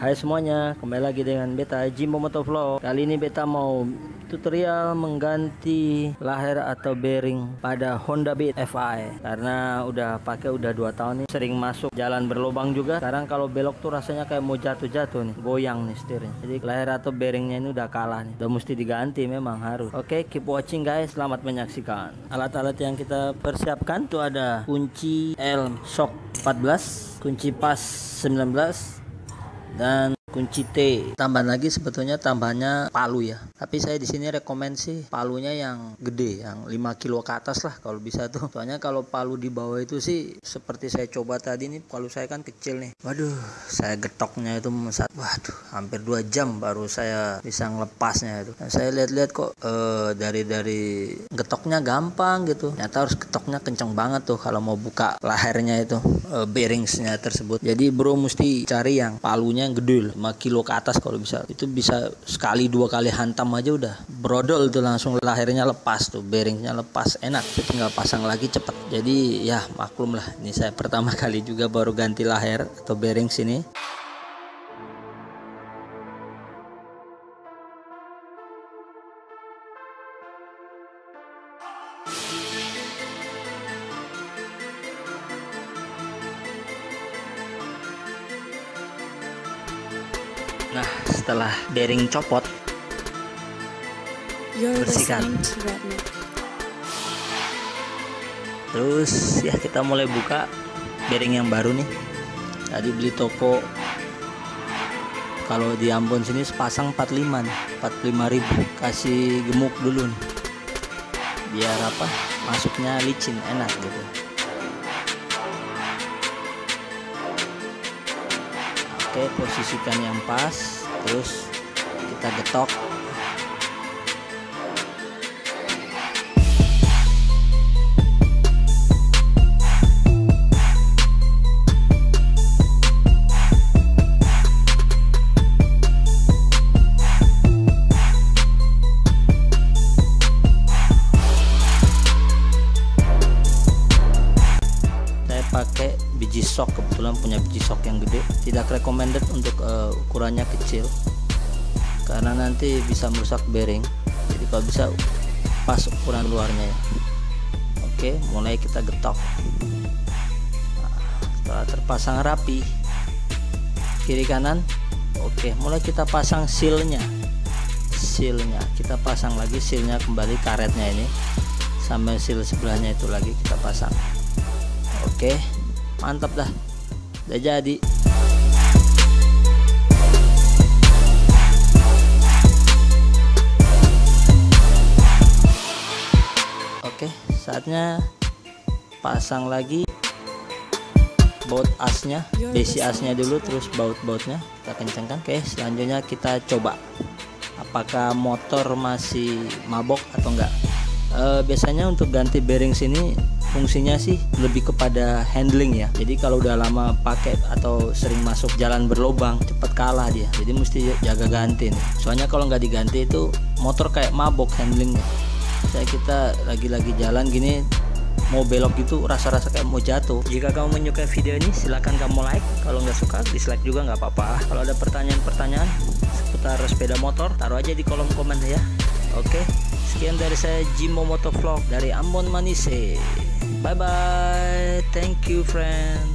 Hai semuanya, kembali lagi dengan beta Jimbo Motovlog. Kali ini beta mau tutorial mengganti lahir atau bearing pada Honda Beat FI. Karena udah 2 tahun nih, sering masuk jalan berlubang juga. Sekarang kalau belok tuh rasanya kayak mau jatuh-jatuh nih, goyang nih setirnya. Jadi lahir atau bearingnya ini udah kalah nih, udah mesti diganti, memang harus. Oke, keep watching guys, selamat menyaksikan. Alat-alat yang kita persiapkan tuh ada kunci L shock 14, kunci pas 19, dan kunci T. Tambahan lagi sebetulnya tambahnya palu ya. Tapi saya di sini rekomend sih palunya yang gede, yang 5 kilo ke atas lah kalau bisa tuh. Soalnya kalau palu di bawah itu sih seperti saya coba tadi nih, palu saya kan kecil nih. Waduh, saya getoknya itu waduh, hampir 2 jam baru saya bisa ngelepasnya itu. Nah, saya lihat-lihat kok dari getoknya gampang gitu. Ternyata harus getoknya kenceng banget tuh kalau mau buka lahirnya itu, bearingsnya tersebut. Jadi bro mesti cari yang palunya yang gede, 5 kilo ke atas kalau bisa. Itu bisa sekali 2 kali hantam aja udah brodol tuh, langsung lahirnya lepas tuh, bearingnya lepas, enak, tinggal pasang lagi cepet. Jadi ya maklum lah, ini saya pertama kali juga baru ganti lahir atau bearing sini. Nah, setelah bearing copot, bersihkan. Terus ya kita mulai buka bearing yang baru nih. Tadi beli toko, kalau di Ambon sini sepasang 45 nih, 45.000. Kasih gemuk dulu nih, biar apa, masuknya licin, enak gitu. Oke, posisikan yang pas, terus kita getok. Pakai biji shock, kebetulan punya biji shock yang gede. Tidak recommended untuk ukurannya kecil karena nanti bisa merusak bearing. Jadi kalau bisa pas ukuran luarnya ya. Oke, mulai kita getok. Nah, setelah terpasang rapi kiri kanan, oke, mulai kita pasang sealnya. Kita pasang lagi sealnya kembali, karetnya ini sampai seal sebelahnya itu lagi kita pasang. Oke, mantap dah, udah jadi. Oke, saatnya pasang lagi baut asnya, besi asnya dulu, terus baut-bautnya kita kencangkan. Oke, selanjutnya kita coba apakah motor masih mabok atau enggak. Biasanya untuk ganti bearing sini fungsinya sih lebih kepada handling ya. Jadi kalau udah lama pakai atau sering masuk jalan berlubang, cepet kalah dia. Jadi mesti jaga ganti nih. Soalnya kalau nggak diganti itu motor kayak mabok handlingnya. Saya kita lagi jalan gini mau belok gitu, rasa-rasa kayak mau jatuh. Jika kamu menyukai video ini silahkan kamu like. Kalau nggak suka dislike juga nggak apa-apa. Kalau ada pertanyaan-pertanyaan seputar sepeda motor, taruh aja di kolom komen ya. Oke, sekian dari saya Jimbo Motovlog dari Ambon Manise. Bye bye, thank you friend.